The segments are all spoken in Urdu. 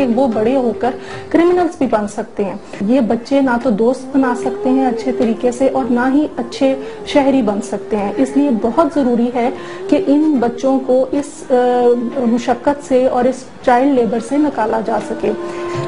کہ وہ بڑے ہو کر کرمنلز بھی بن سکتے ہیں. یہ بچے نہ تو دوست بنا سکتے ہیں اچھے طریقے سے اور نہ ہی اچھے شہری بن سکتے ہیں. اس لیے بہت ضروری ہے کہ ان بچوں کو اس مشقت سے اور اس چائلڈ لیبر سے نکالا جا سکے.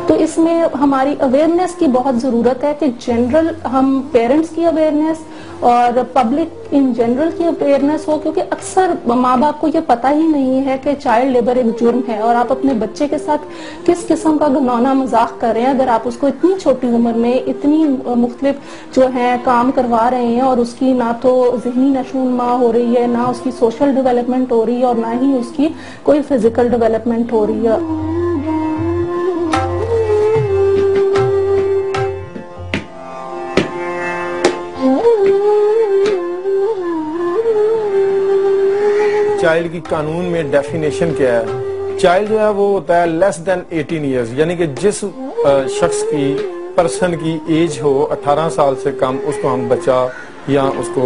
تو اس میں ہماری اویئرنیس کی بہت ضرورت ہے کہ جنرل ہم پیرنٹس کی اویئرنیس اور پبلک ان جنرل کی اویئرنیس ہو, کیونکہ اکثر ماں باپ کو یہ پتہ ہی نہیں ہے کہ چائلڈ لیبر ایک جرم ہے اور آپ اپنے بچے کے ساتھ کس قسم کا گھناؤنا مذاق کر رہے ہیں اگر آپ اس کو اتنی چھوٹی عمر میں اتنی مختلف جو ہیں کام کروا رہے ہیں اور اس کی نہ تو ذہنی نشوونما ہو رہی ہے, نہ اس کی سوشل ڈیولپمنٹ ہو رہی ہے اور نہ ہی اس کی کوئی فزیکل ڈیولپمنٹ ہو رہی ہے. چائلڈ کی قانون میں ڈیفینیشن کیا ہے؟ چائلڈ جو ہے وہ ہوتا ہے لیس دین 18 ایئرز, یعنی کہ جس شخص کی پرسن کی ایج ہو 18 سال سے کم اس کو ہم بچہ یا اس کو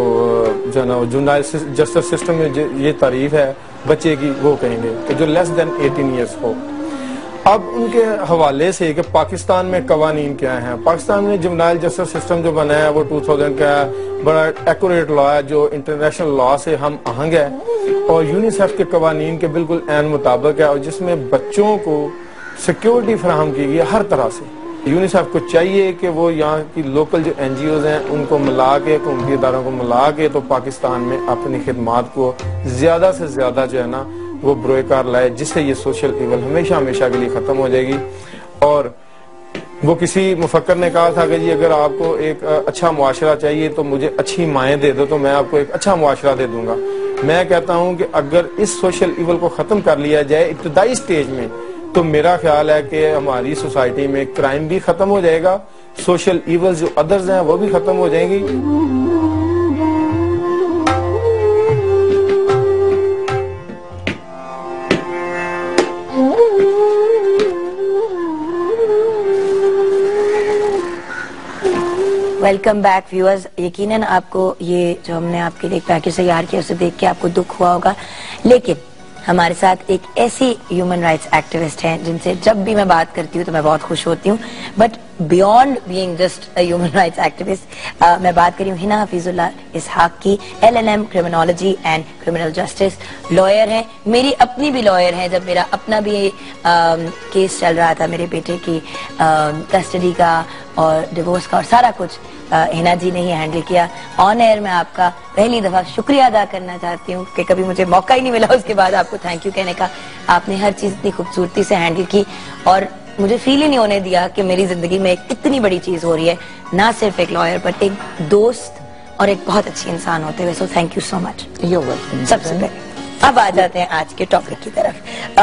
جو ہے نا جونائل جسٹس سسٹم میں یہ تعریف ہے بچے کی وہ کہیں گے کہ جو لیس دین 18 ایئرز ہو. اب ان کے حوالے سے کہ پاکستان میں قوانین کیا ہیں. پاکستان میں جونائل جسٹس سسٹم جو بنا ہے وہ 2000 کا ہے, بڑا ایکوریٹ لا ہے جو انٹرنیشنل لا سے ہم آہنگ ہے اور یونیسیف کے قوانین کے بالکل عین مطابق ہے اور جس میں بچوں کو سیکیورٹی فراہم کی گئی ہر طرح سے. یونیسیف کو چاہیے کہ وہ یہاں کی لوکل جو این جی اوز ہیں ان کو ملا کے حکومتی اداروں کو ملا کے تو پاکستان میں اپنی خدمات کو زیادہ سے زیادہ جو ہے نا وہ بروئے کار لائے, جس سے یہ سوشل ایول ہمیشہ ہمیشہ کے لیے ختم ہو جائے گی. اور وہ کسی مفکر نے کہا تھا کہ جی اگر آپ کو ایک اچھا معاشرہ چاہیے تو مجھے اچھی مائیں دے دو تو میں آپ کو ایک اچھا معاشرہ دے دوں گا. میں کہتا ہوں کہ اگر اس سوشل ایول کو ختم کر لیا جائے ابتدائی سٹیج میں تو میرا خیال ہے کہ ہماری سوسائٹی میں کرائم بھی ختم ہو جائے گا, سوشل ایول جو ادرز ہیں وہ بھی ختم ہو جائیں گی. Welcome back viewers. یقیناً آپ کو یہ جو ہم نے آپ کے لیے ایک پیکج تیار کیا اسے دیکھ کے آپ کو دکھ ہوا ہوگا, لیکن ہمارے ساتھ ایک ایسی ہیومن رائٹس ایکٹیوسٹ ہیں جن سے جب بھی میں بات کرتی ہوں تو میں بہت خوش ہوتی ہوں. But beyond being just a human rights activist میں بات کر رہی ہوں حنا حفیظ اللہ اسحاق کی, LLM criminology and criminal justice lawyer ہیں. میری اپنی بھی لائر ہیں. جب میرا اپنا بھی کیس چل رہا تھا میرے بیٹے کی کسٹڈی کا اور ڈیورس کا اور سارا کچھ حنا جی نے ہی ہینڈل کیا. آن ایئر میں آپ کا پہلی دفعہ شکریہ ادا کرنا چاہتی ہوں کہ کبھی مجھے موقع ہی نہیں ملا اس کے بعد آپ کو تھینک یو کہنے کا. آپ نے ہر چیز اتنی خوبصورتی سے ہینڈل کی اور مجھے فیل ہی نہیں ہونے دیا کہ میری زندگی میں ایک اتنی بڑی چیز ہو رہی ہے, نہ صرف ایک لائر بٹ ایک دوست اور ایک بہت اچھی انسان ہوتے ہوئے. سو تھینک یو سو مچ. سب سے پہلے اب آ جاتے ہیں آج کے ٹاپک کی طرف.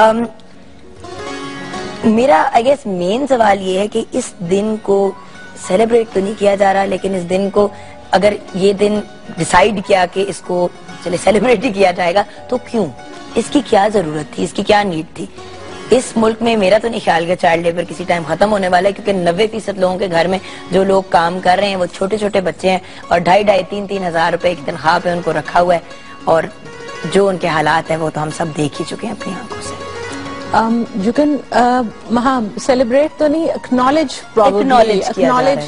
میرا آئی گیس مین سوال یہ ہے کہ اس دن کو سیلیبریٹ تو نہیں کیا جا رہا, لیکن اس دن کو اگر یہ دن ڈیسائیڈ کیا کہ اس کو چلے سیلیبریٹ ہی کیا جائے گا تو کیوں, اس کی کیا ضرورت تھی, اس کی کیا نیڈ تھی؟ اس ملک میں میرا تو نہیں خیال کہ چائلڈ لیبر کسی ٹائم ختم ہونے والا ہے, کیونکہ 90% لوگوں کے گھر میں جو لوگ کام کر رہے ہیں وہ چھوٹے چھوٹے بچے ہیں اور 2,500-3,000 ہزار روپے کی تنخواہ پہ ان کو رکھا ہوا ہے اور جو ان کے حالات ہیں وہ تو ہم سب دیکھ ہی چکے ہیں اپنی آنکھوں سے. You can celebrate تو نہیں, acknowledge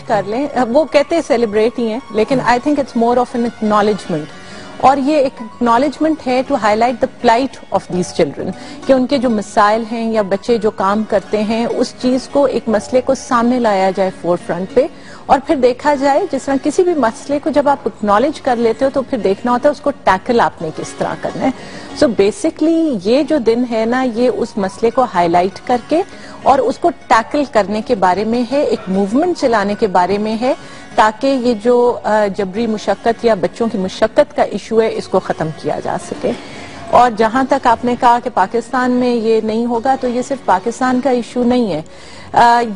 کر لیں. وہ کہتے ہیں celebrate ہی ہیں لیکن I think it's more of an acknowledgement. اور یہ ایک acknowledgement ہے to highlight the plight of these children, کہ ان کے جو مسائل ہیں یا بچے جو کام کرتے ہیں اس چیز کو ایک مسئلے کو سامنے لایا جائے فور فرنٹ پہ اور پھر دیکھا جائے. جس طرح کسی بھی مسئلے کو جب آپ اکنالج کر لیتے ہو تو پھر دیکھنا ہوتا ہے اس کو ٹیکل آپ نے کس طرح کرنا ہے. سو بیسکلی یہ جو دن ہے نا یہ اس مسئلے کو ہائی لائٹ کر کے اور اس کو ٹیکل کرنے کے بارے میں ہے, ایک موومنٹ چلانے کے بارے میں ہے تاکہ یہ جو جبری مشقت یا بچوں کی مشقت کا ایشو ہے اس کو ختم کیا جا سکے. اور جہاں تک آپ نے کہا کہ پاکستان میں یہ نہیں ہوگا تو یہ صرف پاکستان کا ایشو نہیں ہے,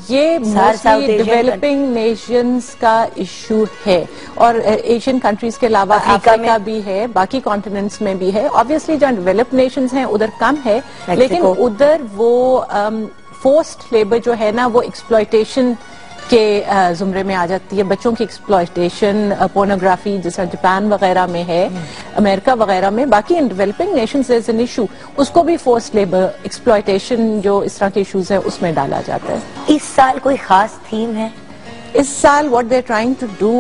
یہ ڈیولپنگ نیشنز کا ایشو ہے اور ایشین کنٹریز کے علاوہ افریقہ بھی ہے, باقی کانٹیننٹس میں بھی ہے. آبویسلی جہاں ڈیولپڈ نیشنز ہیں ادھر کم ہے لیکن ادھر وہ فورسڈ لیبر جو ہے نا وہ ایکسپلائٹیشن کے زمرے میں آ جاتی ہے. بچوں کی ایکسپلائٹیشن, پورنوگرافی جیسا جاپان وغیرہ میں ہے, امریکہ وغیرہ میں, باقی ان developing nations is an issue, اس کو بھی فورسڈ لیبر, ایکسپلائٹیشن جو اس طرح کے ایشوز ہیں اس میں ڈالا جاتا ہے. اس سال کوئی خاص تھیم ہے؟ اس سال what they're trying to do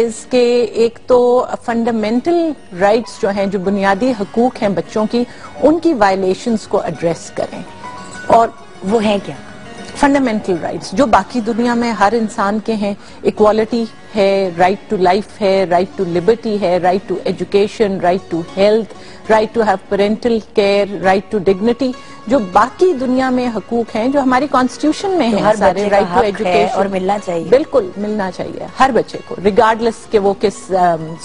is کہ ایک تو فنڈامنٹل رائٹس جو ہیں, جو بنیادی حقوق ہیں بچوں کی, ان کی وائلیشنز کو ایڈریس کریں. اور وہ ہیں کیا فنڈامنٹل رائٹس جو باقی دنیا میں ہر انسان کے ہیں؟ ایکوالٹی ہے, رائٹ ٹو لائف ہے, رائٹ ٹو لبرٹی ہے, right to education, right to health, right to have parental care, right to dignity, جو باقی دنیا میں حقوق ہیں جو ہماری کانسٹیٹیوشن میں ہیں سارے. رائٹ ٹو ایجوکیشن اور ملنا چاہیے, بالکل ملنا چاہیے ہر بچے کو, ریگارڈلیس کہ وہ کس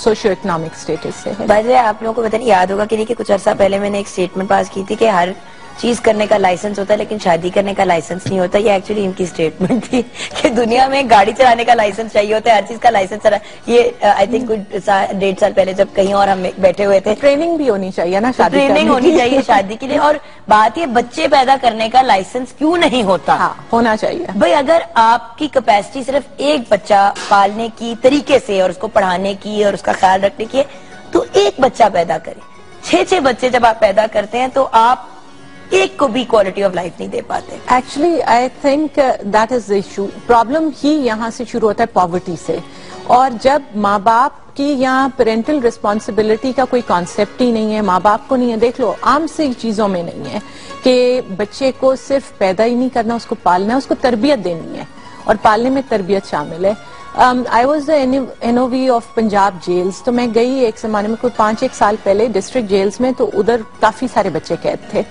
سوشیو اکنامک اسٹیٹس سے ہے. بھائی آپ لوگوں کو پتہ نہیں یاد ہوگا کہ نہیں کہ کچھ عرصہ پہلے میں نے ایک اسٹیٹمنٹ پاس کی تھی کہ ہر چیز کرنے کا لائسنس ہوتا ہے لیکن شادی کرنے کا لائسنس نہیں ہوتا. یہ ایکچولی ان کی اسٹیٹمنٹ تھی کہ دنیا میں گاڑی چلانے کا لائسنس چاہیے ہوتا ہے, ہر چیز کا لائسنس. یہ آئی تھنک 1.5 سال پہلے جب کہیں اور ہم بیٹھے ہوئے تھے. ٹریننگ بھی ہونی چاہیے نا, ٹریننگ ہونی چاہیے شادی کے لیے. اور بات یہ بچے پیدا کرنے کا لائسنس کیوں نہیں ہوتا؟ ہاں ہونا چاہیے بھائی. اگر آپ کی کیپیسٹی صرف ایک بچہ پالنے کی طریقے سے اور اس کو پڑھانے کی اور اس کا خیال رکھنے کی ہے تو ایک بچہ پیدا کریں. 6 بچے جب آپ پیدا کرتے ہیں تو آپ ایک کو بھی کوالٹی آف لائف نہیں دے پاتے. Actually I think that is the issue. Problem ہی یہاں سے شروع ہوتا ہے پاورٹی سے. اور جب ماں باپ کی یہاں پیرنٹل ریسپانسبلٹی کا کوئی کانسیپٹ ہی نہیں ہے, ماں باپ کو نہیں ہے. دیکھ لو عام سی چیزوں میں نہیں ہے کہ بچے کو صرف پیدا ہی نہیں کرنا, اس کو پالنا ہے, اس کو تربیت دینی ہے, اور پالنے میں تربیت شامل ہے. I was the NOV of Punjab jails. تو میں گئی ایک زمانے میں کوئی 5-1 سال پہلے ڈسٹرکٹ جیلز میں, تو ادھر کافی سارے بچے قید تھے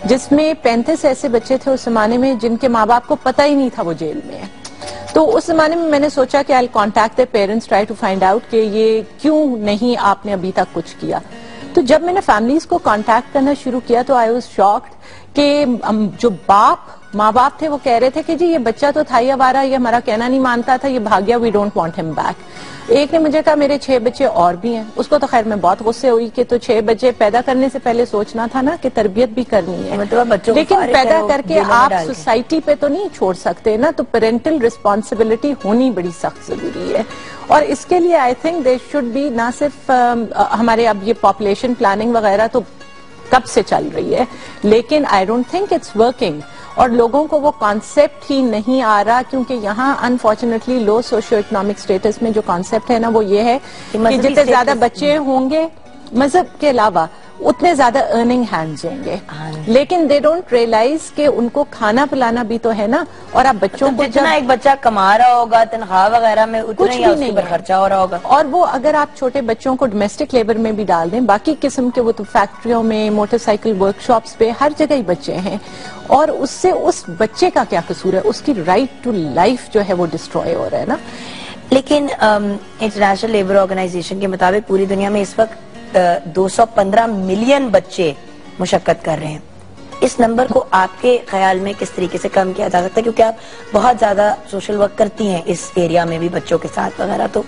جس میں 35 ایسے بچے تھے اس زمانے میں جن کے ماں باپ کو پتہ ہی نہیں تھا وہ جیل میں ہے. تو اس زمانے میں نے سوچا کہ I'll contact their parents, try to find out کہ یہ کیوں نہیں آپ نے ابھی تک کچھ کیا. تو جب میں نے فیملیز کو کانٹیکٹ کرنا شروع کیا تو I was shocked کہ جو ماں باپ تھے وہ کہہ رہے تھے کہ جی یہ بچہ تو تھا ہی آوارہ, یہ ہمارا کہنا نہیں مانتا تھا, یہ بھاگ گیا, we don't want him back. ایک نے مجھے کہا میرے 6 بچے اور بھی ہیں. اس کو تو خیر میں بہت غصے ہوئی کہ تو 6 بچے پیدا کرنے سے پہلے سوچنا تھا نا کہ تربیت بھی کرنی ہے, لیکن پیدا کر کے آپ سوسائٹی پہ تو نہیں چھوڑ سکتے نا. تو پیرنٹل ریسپانسبلٹی ہونی بڑی سخت ضروری ہے. اور اس کے لیے I think there should be نہ صرف ہمارے اب یہ پاپولیشن پلاننگ وغیرہ تو کب سے چل رہی ہے, لیکن I don't think it's working. اور لوگوں کو وہ کانسیپٹ ہی نہیں آ رہا کیونکہ یہاں انفارچونیٹلی لو سوشیو اکنامک اسٹیٹس میں جو کانسیپٹ ہے نا وہ یہ ہے کہ جتنے زیادہ بچے ہوں گے مذہب کے علاوہ اتنے زیادہ ارننگ ہینڈز ہوں گے, لیکن دے ڈونٹ ریئلائز کہ ان کو کھانا پلانا بھی تو ہے نا. اور آپ بچوں کو جتنا ایک بچہ کما رہا ہوگا تنخواہ وغیرہ میں اتنا ہی اس پر خرچہ ہو رہا ہوگا. اور وہ اگر آپ چھوٹے بچوں کو ڈومیسٹک لیبر میں بھی ڈال دیں, باقی قسم کے وہ تو فیکٹریوں میں, موٹر سائیکل ورک شاپس پہ, ہر جگہ ہی بچے ہیں. اور اس سے اس بچے کا کیا قصور ہے؟ اس کی رائٹ ٹو لائف جو ہے وہ ڈسٹروائے ہو رہا ہے نا. لیکن انٹرنیشنل لیبر آرگنائزیشن کے مطابق پوری دنیا میں اس وقت 215 ملین بچے مشقت کر رہے ہیں. اس نمبر کو آپ کے خیال میں کس طریقے سے کم کیا جا سکتا ہے؟ کیونکہ آپ بہت زیادہ سوشل ورک کرتی ہیں اس ایریا میں بھی بچوں کے ساتھ وغیرہ. تو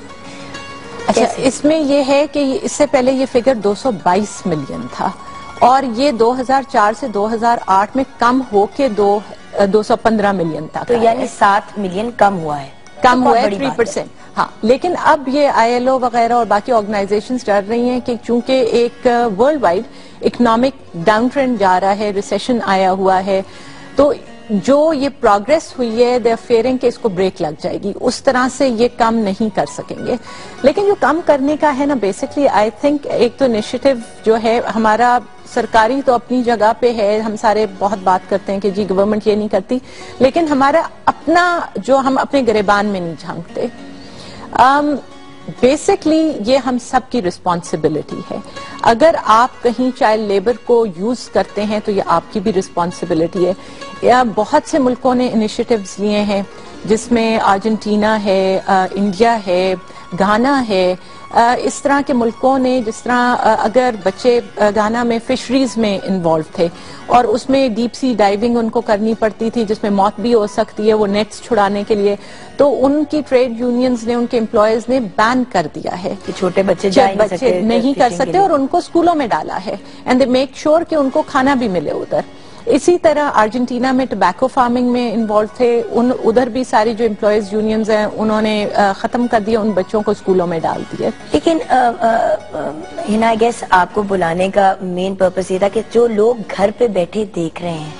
اچھا, اس میں یہ ہے کہ اس سے پہلے یہ فگر 222 ملین تھا اور یہ 2004 سے 2008 میں کم ہو کے 215 ملین تک. تو یعنی 7 ملین کم ہوا ہے, کم ہوا ہے 3%. ہاں, لیکن اب یہ ILO وغیرہ اور باقی آرگنائزیشنز ڈر رہی ہیں کہ چونکہ ایک world wide economic down trend جا رہا ہے, ریسیشن آیا ہوا ہے, تو جو یہ پروگرس ہوئی ہے دے آر فیئرنگ کہ اس کو بریک لگ جائے گی, اس طرح سے یہ کم نہیں کر سکیں گے. لیکن جو کم کرنے کا ہے نا بیسکلی آئی تھنک ایک تو انیشیٹو جو ہے ہمارا سرکاری تو اپنی جگہ پہ ہے, ہم سارے بہت بات کرتے ہیں کہ جی گورنمنٹ یہ نہیں کرتی, لیکن ہمارا اپنا جو ہم اپنے گریبان میں نہیں جھانکتے. بیسکلی یہ ہم سب کی رسپانسبلٹی ہے. اگر آپ کہیں چائلڈ لیبر کو یوز کرتے ہیں تو یہ آپ کی بھی رسپانسبلٹی ہے. بہت سے ملکوں نے انیشیٹیوز لیے ہیں جس میں ارجنٹینا ہے, انڈیا ہے, گھانا ہے, اس طرح کے ملکوں نے, جس طرح اگر بچے گھانا میں فشریز میں انوالو تھے اور اس میں ڈیپ سی ڈائیونگ ان کو کرنی پڑتی تھی جس میں موت بھی ہو سکتی ہے وہ نیٹس چھڑانے کے لیے, تو ان کی ٹریڈ یونینز نے, ان کے امپلائیز نے بین کر دیا ہے کہ چھوٹے بچے نہیں کر سکتے اور ان کو اسکولوں میں ڈالا ہے. اینڈ دے میک شور کہ ان کو کھانا بھی ملے ادھر. اسی طرح ارجنٹینا میں ٹبیکو فارمنگ میں انوالو تھے، ادھر بھی ساری جو امپلائیز یونینز ہیں انہوں نے ختم کر دیا، ان بچوں کو اسکولوں میں ڈال دیا. لیکن ہنا آئی گیس آپ کو بلانے کا مین پرپس یہ تھا کہ جو لوگ گھر پہ بیٹھے دیکھ رہے ہیں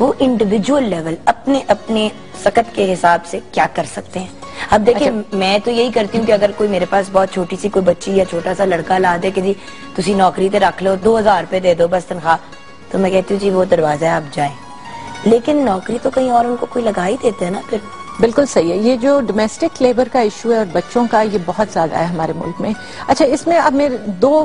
وہ انڈیویجول لیول اپنے اپنے سکت کے حساب سے کیا کر سکتے ہیں. اب دیکھیں میں تو یہی کرتی ہوں کہ اگر کوئی میرے پاس بہت چھوٹی سی کوئی بچی یا چھوٹا سا لڑکا لا دے کہ جی تسی نوکری تے رکھ لو 2000 روپے دے دو بس تنخواہ، تو میں کہتی ہوں جی وہ دروازہ ہے آپ جائیں. لیکن نوکری تو کہیں اور ان کو کوئی لگا ہی دیتے ہیں نا. پھر بالکل صحیح ہے. یہ جو ڈومیسٹک لیبر کا ایشو ہے اور بچوں کا، یہ بہت زیادہ ہے ہمارے ملک میں. اچھا، اس میں اب میرے دو